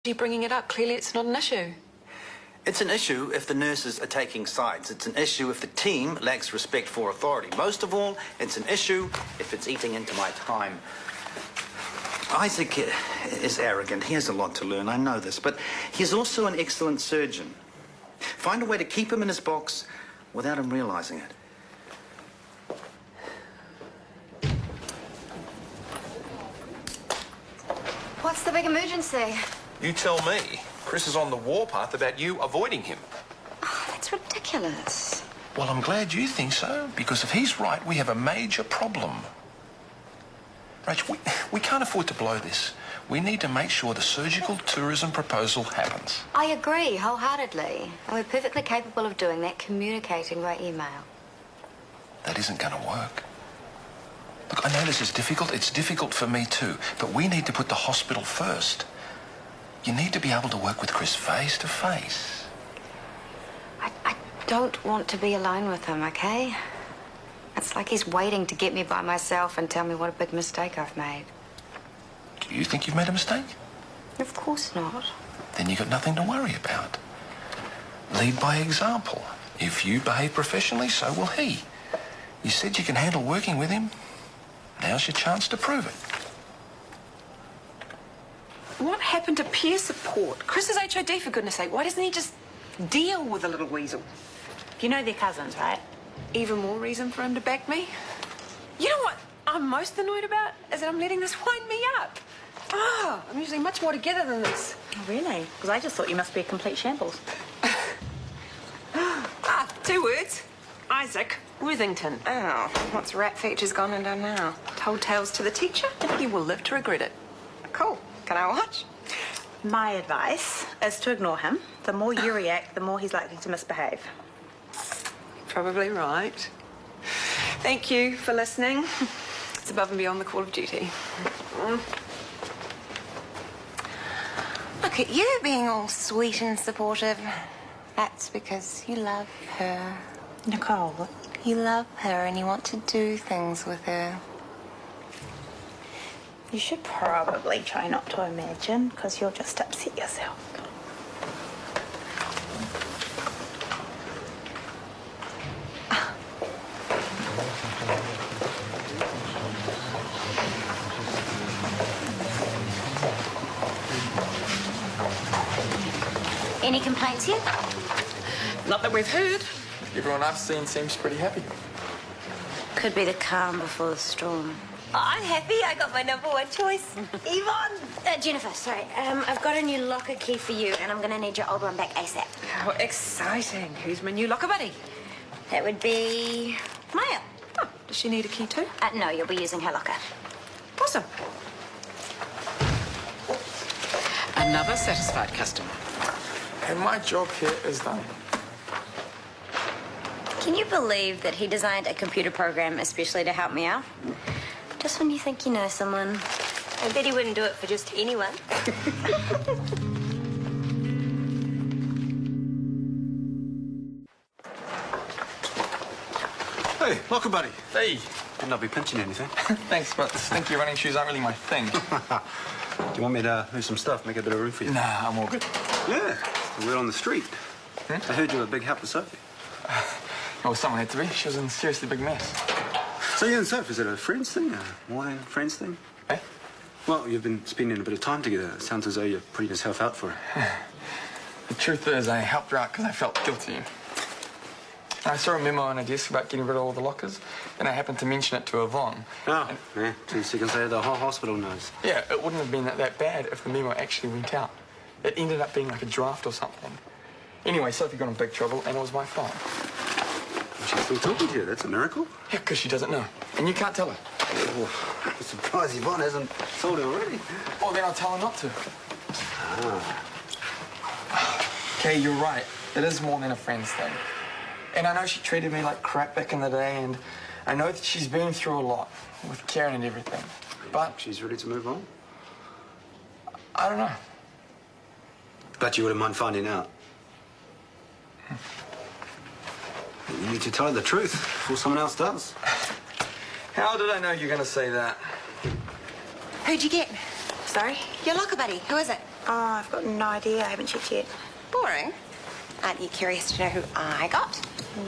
you bringing it up? Clearly it's not an issue. It's an issue if the nurses are taking sides. It's an issue if the team lacks respect for authority. Most of all, it's an issue if it's eating into my time. Isaac is arrogant. He has a lot to learn, I know this, but he's also an excellent surgeon. Find a way to keep him in his box without him realizing it. What's the big emergency? You tell me. Chris is on the warpath about you avoiding him. Oh, that's ridiculous. Well, I'm glad you think so, because if he's right, we have a major problem. Rach, we can't afford to blow this. We need to make sure the surgical tourism proposal happens. I agree wholeheartedly. And we're perfectly capable of doing that, communicating by email. That isn't going to work. Look, I know this is difficult. It's difficult for me too. But we need to put the hospital first. You need to be able to work with Chris face to face. I don't want to be alone with him, okay? It's like he's waiting to get me by myself and tell me what a big mistake I've made. Do you think you've made a mistake? Of course not. Then you've got nothing to worry about. Lead by example. If you behave professionally, so will he. You said you can handle working with him. Now's your chance to prove it. What happened to peer support? Chris is HOD, for goodness sake. Why doesn't he just deal with the little weasel? You know they're cousins, right? Even more reason for him to back me? You know what I'm most annoyed about? Is that I'm letting this wind me up. Oh, I'm usually much more together than this. Oh, really? Because I just thought you must be a complete shambles. Two words. Isaac Worthington. Oh, what's rat features gone and done now? Told tales to the teacher, and he will live to regret it. Cool. Can I watch? My advice is to ignore him. The more you react, the more he's likely to misbehave. Probably right. Thank you for listening. It's above and beyond the call of duty. Look at you being all sweet and supportive. That's because you love her. Nicole, You love her and you want to do things with her. you should probably try not to imagine, because you'll just upset yourself. Any complaints yet? Not that we've heard. Everyone I've seen seems pretty happy. Could be the calm before the storm. Oh, I'm happy. I got my number one choice. Yvonne. Jennifer, sorry. I've got a new locker key for you, and I'm going to need your old one back ASAP. How exciting. Who's my new locker buddy? That would be Maya. Oh, does she need a key too? No, you'll be using her locker. Awesome. Another satisfied customer. And my job here is done. Can you believe that he designed a computer program especially to help me out? Just when you think you know someone. I bet he wouldn't do it for just anyone. Hey, locker buddy. Hey. Better not be pinching anything. Thanks, but stinky running shoes aren't really my thing. Do you want me to move some stuff, make a bit of room for you? Nah, I'm all good. Yeah, the word on the street. I heard you were a big help to Sophie. Well, someone had to be. She was in a seriously big mess. So you and Soph, is it a friends thing? A more than friends thing? Eh? Well, you've been spending a bit of time together. It sounds as though you're putting yourself out for her. The truth is, I helped her out because I felt guilty. I saw a memo on a desk about getting rid of all the lockers, and I happened to mention it to Yvonne. Oh, yeah. 2 seconds later, the whole hospital knows. Yeah, it wouldn't have been that bad if the memo actually went out. It ended up being like a draft or something. Anyway, Sophie got in big trouble, and it was my fault. She's still talking to you. That's a miracle. Yeah, because she doesn't know. And you can't tell her. Oh, I'm surprised Yvonne hasn't told her already. Well, then I'll tell her not to. Ah. Okay, you're right. It is more than a friend's thing. And I know she treated me like crap back in the day, and I know that she's been through a lot with Karen and everything. But She's ready to move on? I don't know. But you wouldn't mind finding out. You need to tell her the truth before someone else does. How did I know you were going to say that? Who'd you get? Sorry? Your locker buddy. Who is it? Oh, I've got no idea. I haven't checked yet. Boring. Aren't you curious to know who I got?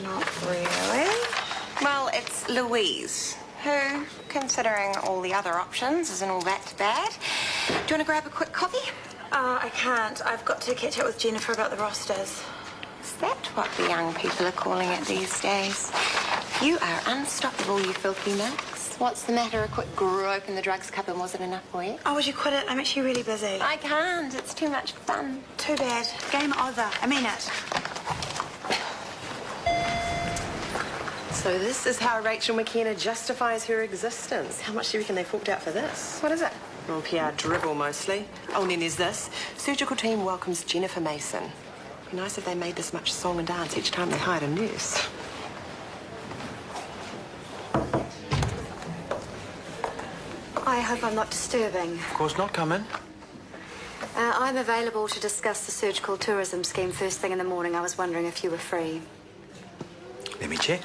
Not really. Well, it's Louise, who, considering all the other options, isn't all that bad. Do you want to grab a quick coffee? I can't. I've got to catch up with Jennifer about the rosters. Is that what the young people are calling it these days? You are unstoppable, you filthy nuts. What's the matter? A quick grope in the drugs cupboard wasn't enough for you? Oh, would you quit it? I'm actually really busy. I can't. It's too much fun. Too bad. Game over. I mean it. So this is how Rachel McKenna justifies her existence. How much do you reckon they forked out for this? What is it? Well, PR dribble mostly. Oh, and then there's this. Surgical team welcomes Jennifer Mason. Be nice if they made this much song and dance each time they hired a nurse. I hope I'm not disturbing. Of course not, come in. I'm available to discuss the surgical tourism scheme first thing in the morning. I was wondering if you were free. Let me check.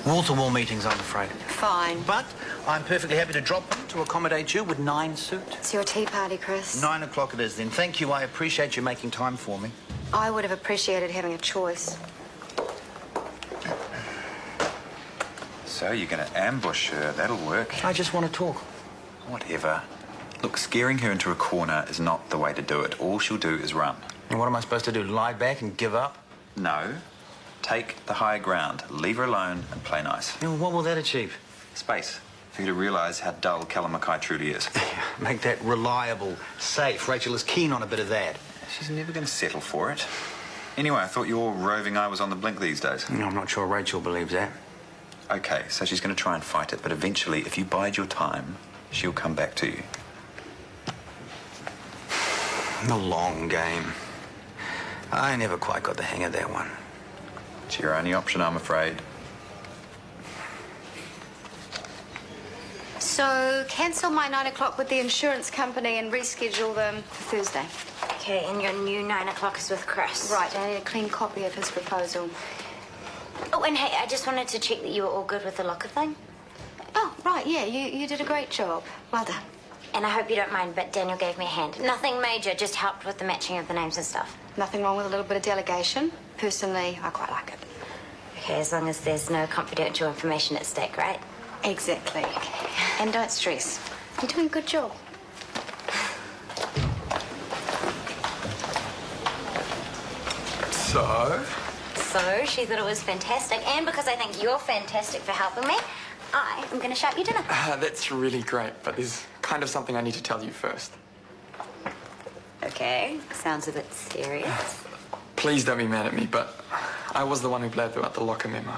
Wall-to-wall meetings, I'm afraid. Fine. But I'm perfectly happy to drop in to accommodate you with 9 suit. It's your tea party, Chris. 9 o'clock it is then. Thank you. I appreciate you making time for me. I would have appreciated having a choice. So you're going to ambush her. That'll work. I just want to talk. Whatever. Look, scaring her into a corner is not the way to do it. All she'll do is run. And what am I supposed to do? Lie back and give up? No. Take the high ground. Leave her alone and play nice. You know, what will that achieve? Space. For you to realise how dull Callum Mackay truly is. Make that reliable, safe. Rachel is keen on a bit of that. She's never going to settle for it. Anyway, I thought your roving eye was on the blink these days. No, I'm not sure Rachel believes that. OK, so she's going to try and fight it, but eventually, if you bide your time, she'll come back to you. The long game. I never quite got the hang of that one. It's your only option, I'm afraid. So cancel my 9 o'clock with the insurance company and reschedule them for Thursday. Okay, and your new 9 o'clock is with Chris. Right, I need a clean copy of his proposal. Oh, and hey, I just wanted to check that you were all good with the locker thing. Oh, right, yeah, you did a great job. Well done. And I hope you don't mind, but Daniel gave me a hand. Nothing major, just helped with the matching of the names and stuff. Nothing wrong with a little bit of delegation. Personally, I quite like it. Okay, as long as there's no confidential information at stake, right? Exactly. And don't stress. You're doing a good job. So, she thought it was fantastic, and because I think you're fantastic for helping me, I am going to shout you dinner. That's really great, but there's kind of something I need to tell you first. Okay, sounds a bit serious. Please don't be mad at me, but I was the one who blabbed about the locker memo.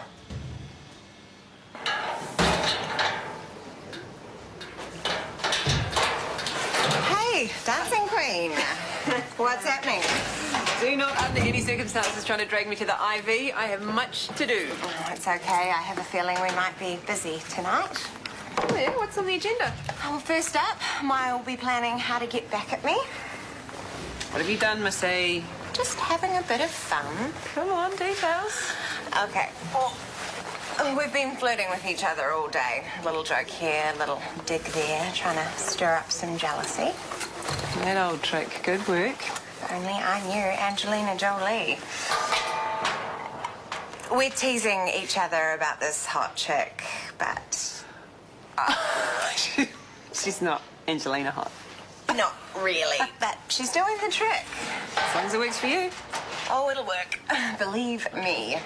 Hey, dancing queen. What's happening? Do not, under any circumstances, trying to drag me to the IV. I have much to do. Oh, it's okay. I have a feeling we might be busy tonight. Oh, yeah? What's on the agenda? Well, first up, Maya will be planning how to get back at me. What have you done, Miss A? Just having a bit of fun. Come on, details. Okay. Well, we've been flirting with each other all day. A little joke here, a little dig there, trying to stir up some jealousy. That old trick. Good work. If only I knew Angelina Jolie. We're teasing each other about this hot chick, but... She's not Angelina hot. Not really, but she's doing the trick. As long as it works for you. Oh, it'll work. Believe me.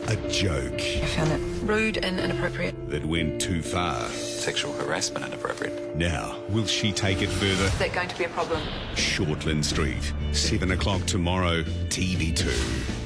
A joke I found it rude and inappropriate. that went too far. sexual harassment inappropriate. Now, will she take it further? Is that going to be a problem? Shortland Street, 7 o'clock tomorrow, TV2.